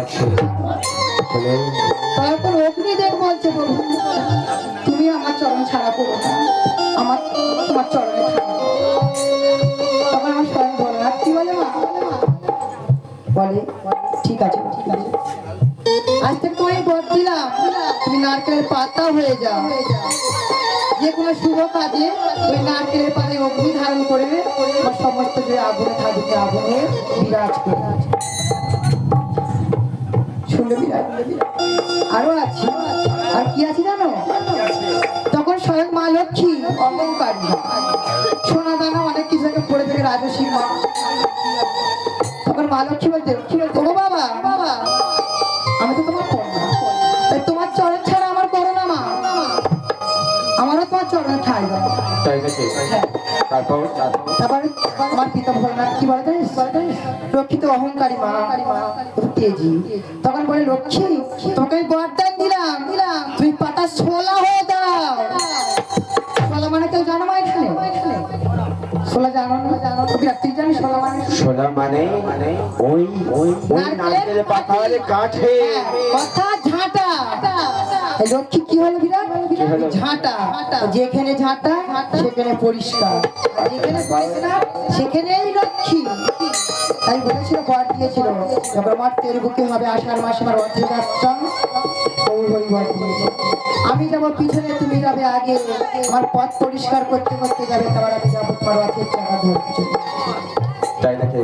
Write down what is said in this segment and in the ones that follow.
আছে তারপর অগ্নি দেব বলছে প্রভু তুমি আমার চরণ ছাড়া করো না, আমার তোমার চরণে থাকো। তখন আমার স্বয়ং বললাম কি বলে মা, বলে ঠিক আছে ঠিক আছে, আজ থেকে তোমায় বর দিলাম তুমি নারকেলের পাতা হয়ে যাও, যে কোনো শুভ কাজে ওই নারকেলের পাতায় অগ্নি ধারণ করবে, আমার সমস্ত যে আগুনে থাকবে আগুনে বিরাজ করবে। শুনলে বিরাজ আরো আছে, আর কি আছে জানো, তখন স্বয়ং মা লক্ষ্মী অহংকার সোনা দানা অনেক কিছু পড়ে থেকে রাজস্বী মা, তখন মা লক্ষ্মী বলতে ও বাবা বাবা আমি তো তোমার কন্যা, তাই তোমার চরণ ছাড়া আমার করো না মা, আমারও তোমার চরণে ঠাই দাও। তারপর আমার পিতা ভোলানাথ কি বলে জানিস, লক্ষ্মী তো অহংকারী মা, তেজি, তখন বলে লক্ষ্মী তোমাকে আমি বরদান দিলাম তুমি পাতা ছোলা হয়ে দাও। ছোলা মানে কেউ জানো মা এখানে, ছোলা জানো না, জানো তুই জানিস ছোলা মানে, ছোলা মানে ওই ওই ওই নারকেল পাতার কাছে কথা ঝাঁটা। লক্ষ্মী কি হলো বিরাট ঝাঁটা, যেখানে ঝাঁটা সেখানে পরিষ্কার, যেখানে পরিষ্কার সেখানেই লক্ষ্মী। তাই বলেছিল বর দিয়েছিল যখন আমার তেল বুকে হবে আষাঢ় মাসে আমার অর্ধেকটা আমি যাবো পিছনে তুমি যাবে আগে, আমার পথ পরিষ্কার করতে করতে যাবে, তারপর আমি যাবো তোমার রথের চাকা ধরতে চলে। তাই নাকি?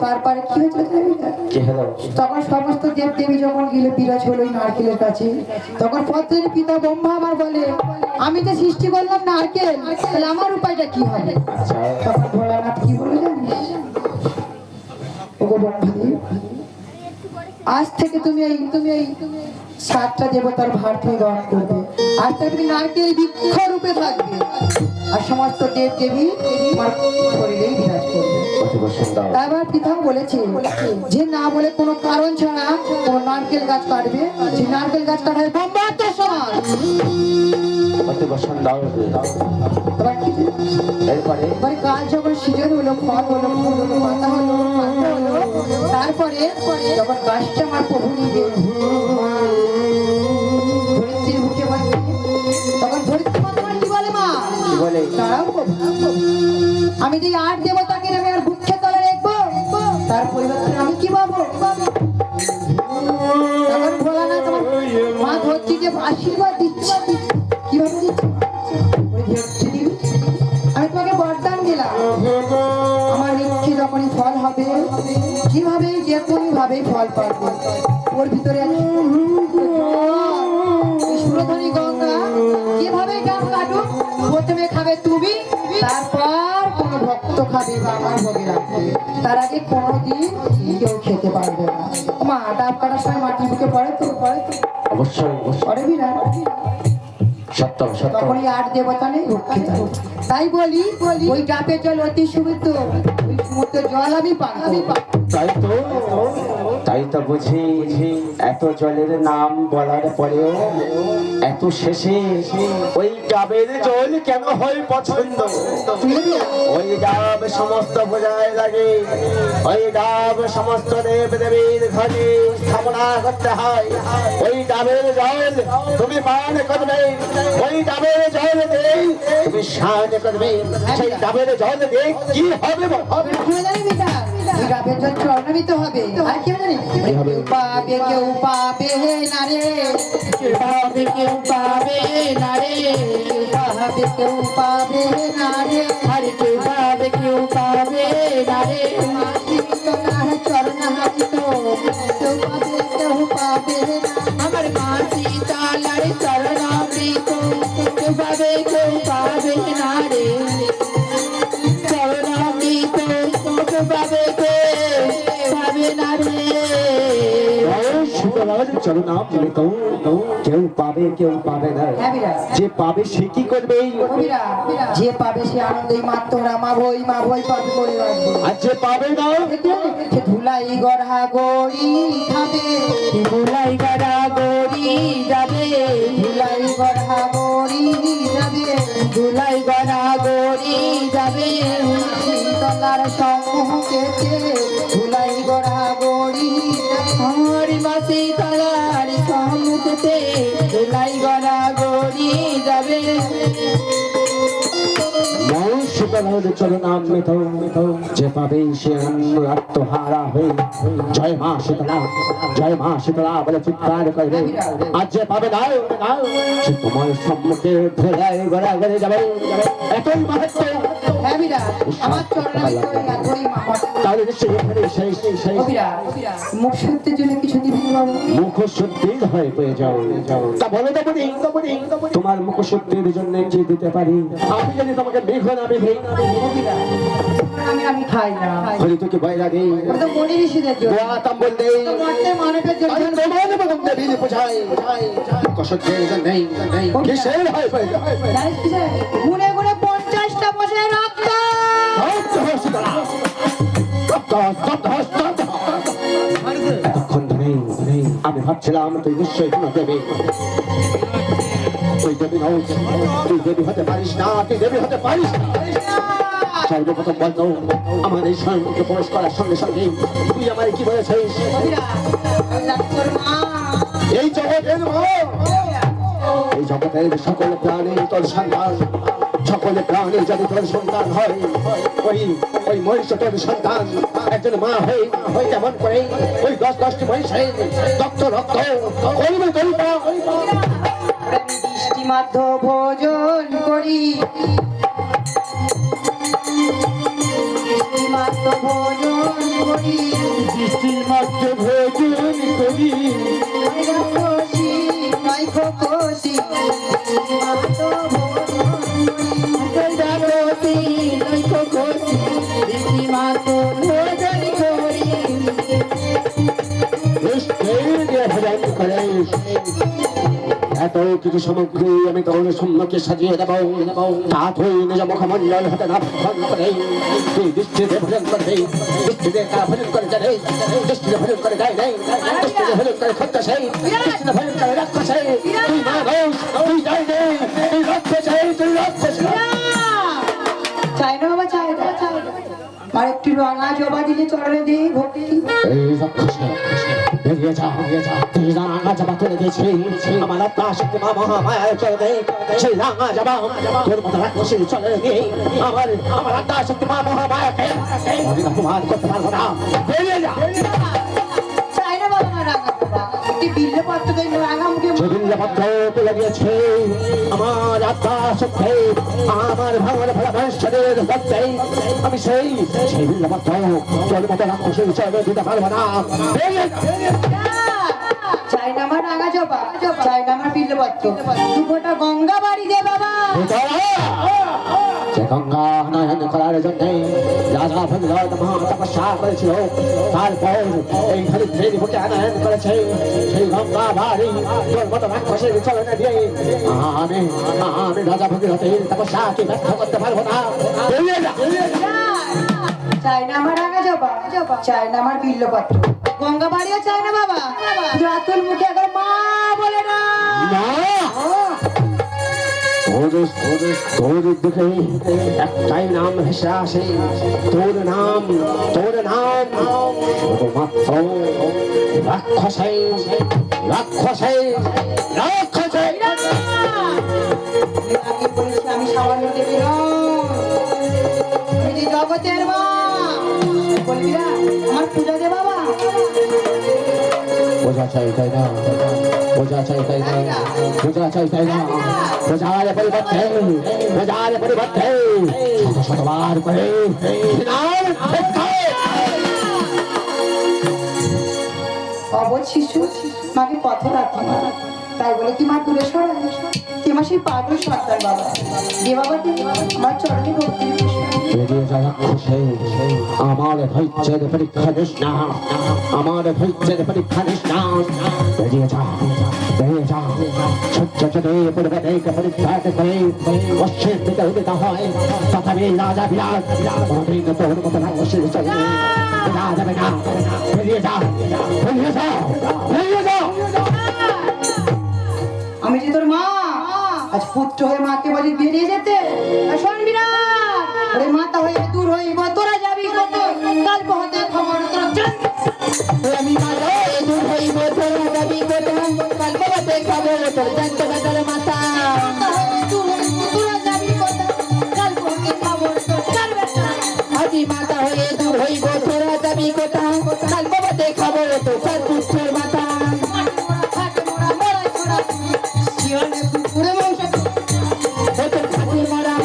তারপরে কি হয়েছিল তখন সমস্ত দেব দেবী যখন গেলে বিরাজ হলো নারকেলের কাছে, তখন পত্রের পিতা ব্রহ্মা আমার বলে আমি যে সৃষ্টি করলাম নারকেল, তাহলে আমার উপায়টা কি হবে? তখন ভোলানাথ কি বলে জানিস, ওগো ব্রহ্মাদেব আজ থেকে তুমি এই 7টা দেবতার ভার তুমি গ্রহণ করবে, আজ থেকে তুমি নারকেল বৃক্ষ রূপে থাকবে, আর সমস্ত দেব দেবী তোমার শরীরেই বিরাজ করবে। তারপর পিতা বলেছে যে না বলে কোনো কারণ ছাড়া কোনো নারকেল গাছ কাটবে, যে নারকেল গাছ কাটায় ব্রহ্মাত্ম সমান। এবারে কাজ যখন সিজন হলো, ফল হলো, ফুল হলো, পাতা হলো, পাতা হলো, তারপরে যখন গাছটা আমার প্রভু নিবে ধরিত্রীর বুকে বসে, তখন ধরিত্রী মা তোমার কি বলে মা, দাঁড়াও আমি যে 8 দেবতাকে আমি আর বুকে তলে রাখবো, তার পরিবর্তে আমি কি পাবো? তখন ভোলানাথ তোমার মা ধরিত্রীকে আশীর্বাদ দিচ্ছে, কিভাবে দিচ্ছে? আমি তোমাকে বরদান দিলাম আমার ইচ্ছে যখনই ফল হবে কিভাবে যে কোনো ভাবে ফল পাবে, ওর ভিতরে সুরধনী গঙ্গা কিভাবে গাছ কাটুক, প্রথমে খাবে তুমি, তারপর কোনো ভক্ত খাবে বা আমার ভোগে রাখবে, তার আগে কোনোদিন কেউ খেতে পারবে না। মা ডাব কাটার সময় মাটির বুকে পড়ে তো অবশ্যই পড়ে বিরাট, তখন 8 দেবতা নেই রক্ষিত। তাই বলি ওই ডাবের জল অতি সুবিধ, ওই সমুদ্র জল আমি পান করি। তাই তো বুঝি এত জলের নাম বলার পরেও এত শেষে ওই ডাবের জল কেন হয় পছন্দ? ওই ডাব সমস্ত বোঝায় লাগে, ওই ডাব সমস্ত দেব দেবীর ঘরে স্থাপনা করতে হয়। ওই ডাবের জল তুমি পান করবে, ওই ডাবের জল দেই তুমি স্নান করবে, সেই ডাবের জল দিয়ে কি হবে? ডাবের জল চরণামিত হবে, আর কি জানি পাবে কেউ পাবে না রে, পাবে কেউ পাবে না রে, পাবে কেউ পাবে না রে, আর কেউ পাবে কেউ পাবে না রে, চরণামিত কেউ পাবে কেউ পাবে না, আমার মাসি তালার চরণামৃত কেউ পাবে কেউ পাবে না রে, চরণামৃত কেউ পাবে পাবে না রে। কেউ পাবে কেউ পাবে না, যে পাবে সে কি করবে? যে পাবে সে আনন্দই মাত্রা মা ভই পাবে করে রাখবে, আর যে পাবে না ধুলাই গড়া গড়ি খাবে, ধুলাই গড়া গড়ি যাবে, ধুলাই গড়া গড়ি যাবে, ধুলাই গড়া গড়ি যাবে, তলার সমূহ কেটে ধুলাই গড়া গড়ি শীতলার সম্মুখে ধুলাই গড়া গড়ি যাবে। শীতলার চরণাম মিথ যে পাবে সে আত্মহারা হয়ে জয় মা শীতলা, জয় মা শীতলা বলে চিৎকার করবে। আর যে পাবে না সে তোমার সম্মুখে ধুলাই গড়া গড়ে যাবে। এতই মাহাত্ম। হ্যাঁ বিরাট, আমার চরণে এতই মাহাত্ম। তাহলে নিশ্চয়ই এখানে সেই মুখ শুদ্ধির জন্য কিছু দিবি বাবু? মুখ শুদ্ধির হয়ে পেয়ে যাও। তা বলে দেবো তোমার মুখ শুদ্ধির জন্য কি দিতে পারি? আমি জানি তোমাকে মেঘ না মেঘে আমি খাই না। বলি তোকে ভয় লাগে? ওটা তো মনে ঋষিদের জন্য। গোয়াতাম বললে তো মর্তে মানবের জন্য। আমি তোমার মতন দেবী বোঝাই কষদের জন্য কিসের ভয় পেয়ে যাও? জানিস কি জানিস? গুনে গুনে 50টা বসে রক্ত। এতক্ষণ ধরে আমি ভাবছিলাম তুই নিশ্চয়ই কোনো দেবী। তুই দেবী নও, তুই দেবী হতে পারিস না, তুই দেবী হতে পারিস না। সর্বপ্রথম বলতো আমার এই স্বয়ংকে প্রবেশ করার সঙ্গে সঙ্গে তুই আমার কি বলেছিস? এই জগতের মা, এই জগতের সকল প্রাণী তোর সন্তান, সকল প্রাণী যদি তোর সন্তান হয়, ওই মহিষ তোর সন্তান। একজন মা হয়ে যেমন করে ওই 10-10টি মহিষের রক্ত করবে করিবা। বৃষ্টি মাধ্য ভোজন করি, বৃষ্টি মাধ্য ভোজন করি, বৃষ্টির মধ্যে ভোজন করি। খুশি নয় খুশি, বৃষ্টি মাধ্য ভোজন করি, বৃষ্টি মাধ্য ভোজন করি। ভোজন করে এত কিছু সামগ্রী আমি তোর সম্মুখে সাজিয়ে দেব। তা তুই নিজ মুখমণ্ডল হাতে না ভোজন করে তুই দৃষ্টিতে ভোজন করবি। দৃষ্টিতে তারা ভোজন করে যায়, দৃষ্টিতে ভোজন করে যায় নাই, দৃষ্টিতে ভোজন করে খত্তাসে, দৃষ্টিতে ভোজন করে রাক্ষসে। তুই মানুষ, তুই যাই নেই, তুই রাক্ষসে, তুই রাক্ষসে। চাই না বাবা, চাই না। আর একটু রাঙা জবা দিলে চরণে দিই ভক্তি। এই রাক্ষসে বেরিয়ে যা, তুই রাঙা জবা তুলে দিয়েছি আমার আত্মা শক্তি মা মহামায়ার চরণে। সেই রাঙা জবা তোর মতো রাক্ষসের চরণে দিয়ে আমার আত্মা শক্তি মা মহামায়াকে আমি অপমান করতে পারবো না। বেরিয়ে যা। চাই না বাবা রাঙা জবা, একটি বিল্লে পাত্র দেই রাঙা মুখে। বিল্লপত্র তুলে দিয়েছে আমার আত্মা শক্তি, আমার ভাঙর ভরা মানুষের ভক্তি। আমি সেই বিল্লপত্র তোর মতো রাক্ষসের চরণে দিতে পারবো না। বেরিয়ে যা। চাই না আমার রাঙা জবা, চাই না আমার বিল্লে পাত্র, দুপোটা গঙ্গা বাড়ি দে বাবা। যে গঙ্গা নয়ন করার জন্য রাজা ভগীরথ মহা তপস্যা করেছিল, তারপর এই ধরিত্রীর বুকে আনয়ন করেছে। সেই গঙ্গা বাড়ি তোর মতো রাক্ষসের চরণে দিয়ে আমি রাজা ভগীরথের তপস্যাকে ব্যর্থ করতে পারবো না। বেরিয়ে যা। চাই না আমার রাঙা জবা, চাই না আমার বিল্লে পাত্র, গঙ্গা বাড়িও চাই না বাবা। রাতুল মুখে একবার মা বলে না। তোর দিকে একটাই নাম ভেসে আসে, তোর নাম শুধুমাত্র রাক্ষসে। আগে বলেছি আমি সামান্য দেবী নই, আমি যে জগতের মা। বলবি না আমার পূজা দে বাবা। পূজা চাই তাই না, পূজা চাই তাই না, পূজা চাই তাই না। পূজার পরিবর্তে শতবার করে অবধ শিশু মাকে পথ রাখি না, তাই বলে কি মা দূরে সরাই? কি মা সেই পাগল সন্তান বাবা। যে বাবা তুই আমার চরণে ভক্তি বেরিয়ে যা রাক্ষসে। আমার ধৈর্যের পরীক্ষা নিস না, আমার ধৈর্যের পরীক্ষা নিস না। বেরিয়ে যা। সহ্য চলে পড়বে দেখে পরিত্যাগ করে অশ্বের দিকে উদিত হয়। তথাপি রাজা বিরাট কোনদিন তোর মতো রাক্ষসের চরণে বেরা যাবে না। বেরিয়ে যা। আমি যে তোর মা, আজ পুত্র হয়ে মাকে বলি বেরিয়ে যেতে। শোন বিরাট, ওরে মাতা হয়ে দূর হইব, তোরা যাবি কত কাল হতে খবর তোরা। আমি দূর হইব তোরা কোথা কাল বাবা দেখাবো তোর জানতে বেটার মাথা আজি মাথা হয়ে দূর হইব তোরা যাবি কোথা কাল বাবা দেখাবো তোর চার পুত্রের মাথা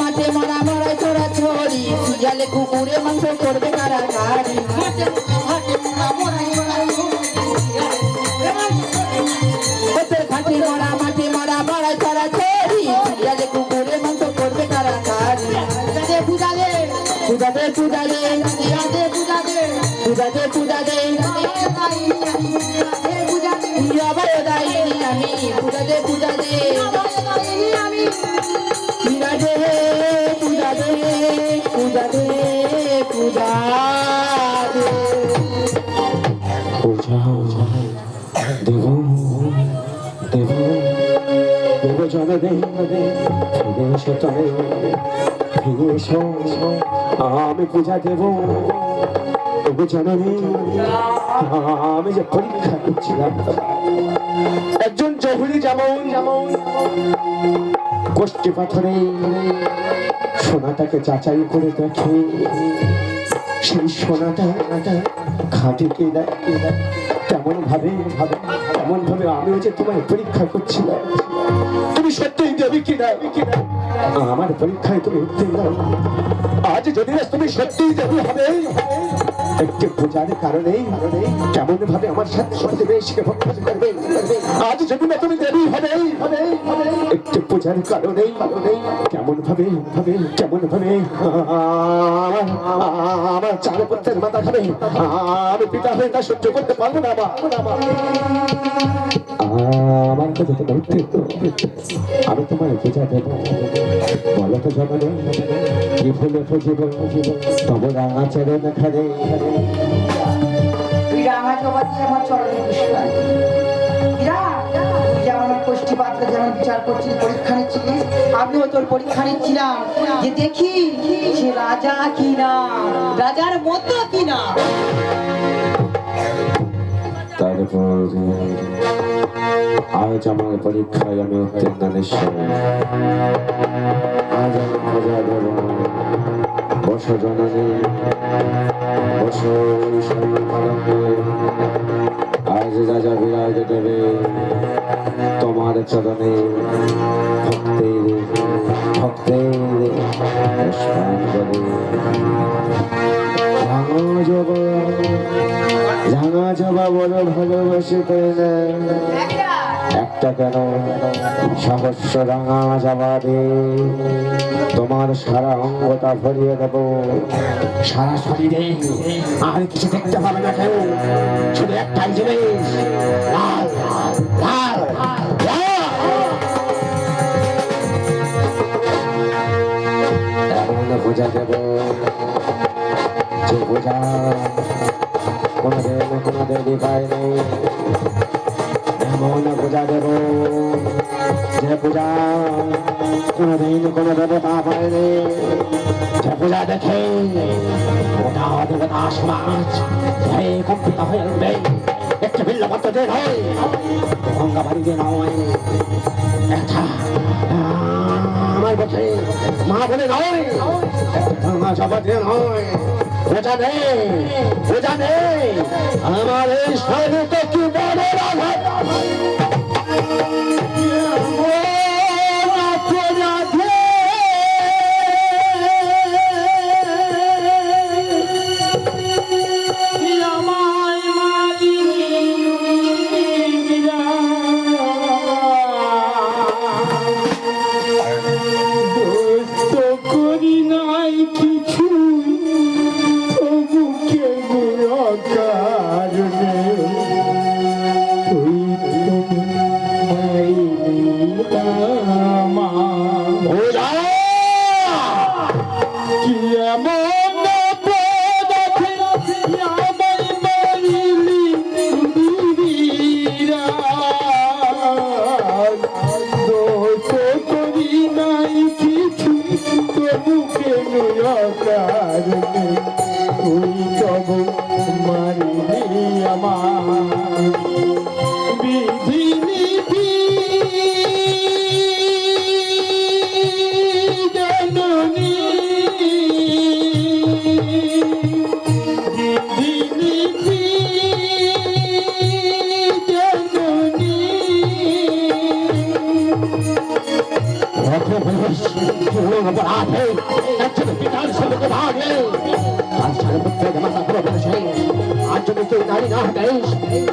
মাঠে মরা মরাই তোরা ছড়ি শিয়ালে কুকুরে মাংস করবে কারাকারি মাঠে মরা মরাই তোরা ছড়ি শিয়ালে কুকুরে মাংস করবে কারাকারি পূজা দে পূজা দে পূজা দে পূজা দে পূজা দে পূজা দে আমি পূজা দে পূজা দে পূজা দে পূজা দে পূজা দে পূজা দে পূজা দেব দেব দেব জনে দে ফিরে এসো তবে ফিরে এসো আমি পূজা দেব তবু জননী আমি যে পরীক্ষা করছিলাম একজন জহুরি যেমন কোষ্ঠী পাথরে সোনাটাকে যাচাই করে দেখে সেই সোনাটা খাঁটি কে তেমন ভাবে আমিও যে তোমায় পরীক্ষা করছিলাম তুমি সত্যিই দেবী কিনা আমার পরীক্ষায় তুমি উত্তীর্ণ আজ যদি তুমি সত্যিই দেবী হবে একটি পূজার কারণে কেমন ভাবে আমার সাথে সত্যিবেশকে ভক্ষণ করবে আজ যদি না তুমি দেবী হবে একটি পূজার কারণে কেমন ভাবে আমার চার পুত্রের মাথা খাবে আমি পিতা হয়ে তা সহ্য করতে পারবো না আমার কাছে তোমার উত্তীর্ণ আমি তোমায় পূজা দেব বলো তো জগনে কি ভুলে জীবন তবে রাঙা চরণ খানে তুই রাঙা জবা দিয়ে আমার চরণে পুষ্পায় যেমন কোষ্ঠী পাত্র যেমন বিচার করছিস পরীক্ষা নিচ্ছিলিস আমিও তোর পরীক্ষা নিচ্ছিলাম যে দেখি সে রাজা কিনা রাজার মতো কিনা তারপর আজ আমার পরীক্ষায় আমি উত্তীর্ণ নিশ্চয় আজ আমি পূজা দেব বসো জননী বসো আজ রাজা বিরাজ দেবে তোমার চরণে ভক্তের রাঙা জবা বড় ভালোবাসে একটা কেন সহস্র রাঙা জবা দে তোমার সারা অঙ্গটা ভরিয়ে দেব সারা শরীরে আর কিছু দেখতে পাবে না কেন শুধু একটাই জিনিস লাল লাল এমন বোঝা দেব যে বোঝা কোনো দেরি পায় নেই এমন পূজা দেব যে পূজা কোনোদিন কোনো দেবতা পায়নি যে পূজা দেখে গোটা দেবতা সমাজ ভয়ে কম্পিত হয়ে উঠবে একটা বিল্ল পদ্ধতি নয় গঙ্গা বাড়িতে নয় একটা আমার পক্ষে মা বলে নয় মা জগতে নয় পূজা নেই আমার এই শরীর কি বড় রাধা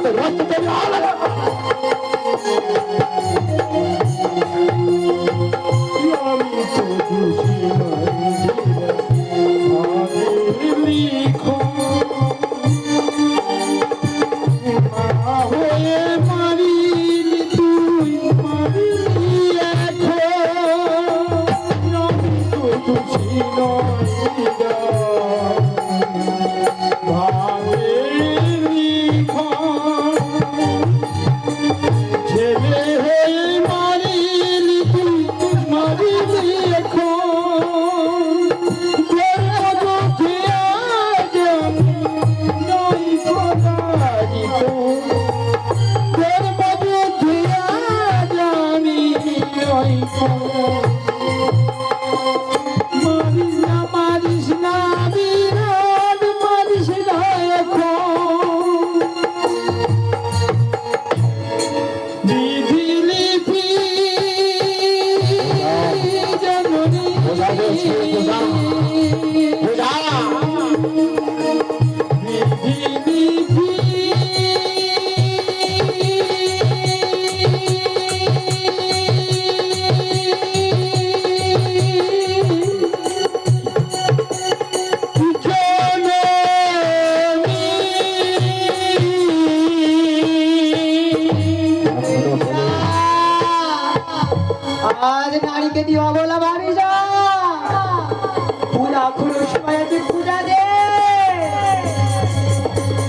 তোর রক্ত দেবে আমি তো খুশি লিখো হয়ে মারিলি তুই মারিলি এখন আমি তো খুশি ভাবে লিখো ছেলে হয়ে মারিলি তুই মারিলি এখন গর্ব দুঃখে আজ আমি নই পরাজিত গর্ব দুঃখে আজ আমি নই মারিস না বিরাট মারিস না এখন বিধি লিপি জননী বোঝা গেছে, বোঝা। বোঝা বিধি লিপি আজ নারীকে দিয়ে অবলা ভাবি যা পূজা খুলে সময় আছে পূজা দে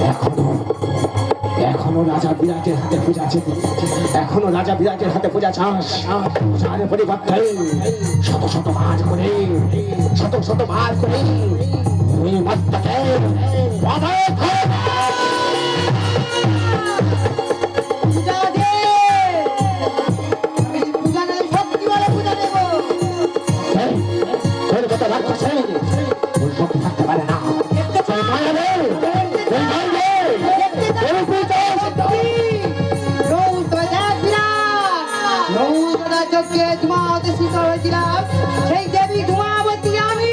এখনো এখনো রাজা বিরাটের হাতে পূজা আছে এখনো রাজা বিরাটের হাতে পূজা চাস চার পরিবর্তে শত শত মাছ করে শত শত মাছ করে ওই মাছটাকে বাধায় ধরে পূজা দে আমি পূজা না সত্যি বলে পূজা দেব এই, তোর মতো রাক্ষসে ওই শক্তি থাকতে পারে না ওই মায়া রে, ওই মায়া রে, ওই পূজা শক্তি। রোজ তো দেখ বিরাট রোজ ওরা চোখে ধোঁয়া হতে শীতল হয়েছিলাম সেই দেবী ধোঁয়াবতী আমি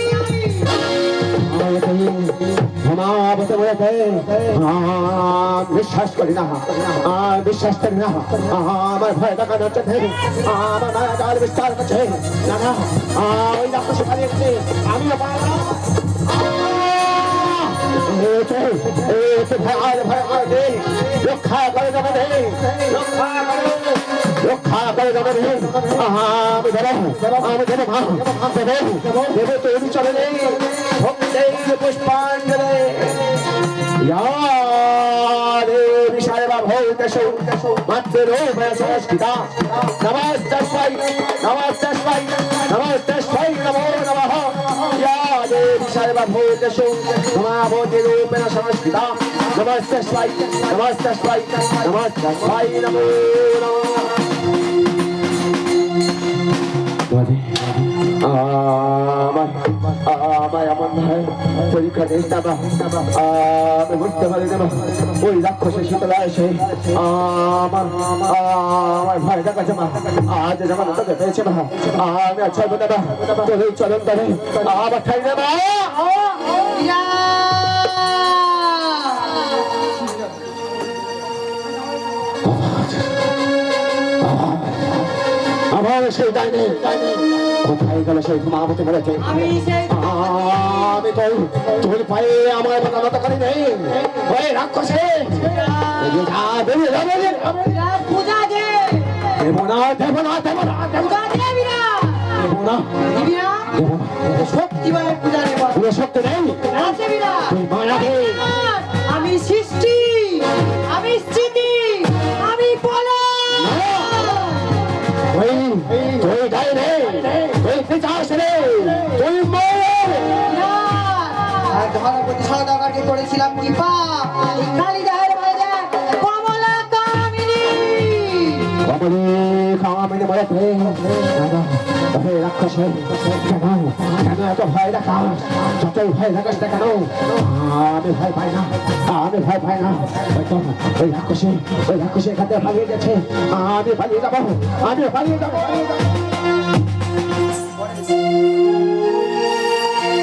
বিশ্বাস করি না বিশ্বাস করি না আমার ভয় দেখা যাচ্ছে আমার মায়া যাওয়ার বিস্তার করছে না না ওই রাক্ষসে পালিয়েছে আমিও পারবো রক্ষা করে যাবে রক্ষা করে যাবে আমি দেবো আমি দেবো মা দেবো দেবো তৈরি চলে নেই পুষ্পাঞ্জলে विषयवा भौतशो मत्स्यरूपे संस्कृता नमस्तस्मै नमस्तस्मै नमस्तस्मै नमो नमः या देवी सर्वभूतेषु समाभूतिरूपेण संस्कृता नमस्तस्मै नमस्तस्मै नमस्तस्मै नमो नमः আমার এমন ভাই পরীক্ষা দেশ না আমি বুঝতে পারি না ওই রাক্ষসের শীতলা এসে আমার আমার ভয় দেখাচ্ছে মা আজ যেমন তোকে পেয়েছে মা আমি আর ছয় না তোর এই চলন করে আমার ঠাই না মা আমার সেই ডাইনে কোথায় গেল সেই ঘুমাবতে বলেছে আমি তো তোর পায়ে আমার মতামত করি নেই ওই রাক্ষসে পূজা দে দেবো না দেবো না দেবো না পূজা দে বিরাট দেবো না দিবি না দেবো না সত্যি বলে পূজা দেব পুরো সত্য নেই আছে বিরাট তুই মায়াকে আমি সৃষ্টি আমি স্থিতি আমি পলা ওই তুই ডাইনে তুই পিছাস রে তুই ধনপতি সদাগরকে করেছিলাম কৃপা কালিদাহের বাজে কমলা কামিনী কমলে কামিনী বলেছে হে রাক্ষসের কেন কেন এত ভয় দেখাস যতই ভয় দেখাস না কেন আমি ভয় পাই না আমি ভয় পাই না ওই রাক্ষসে এখান থেকে পালিয়ে গেছে আমি পালিয়ে যাবো আমি পালিয়ে যাবো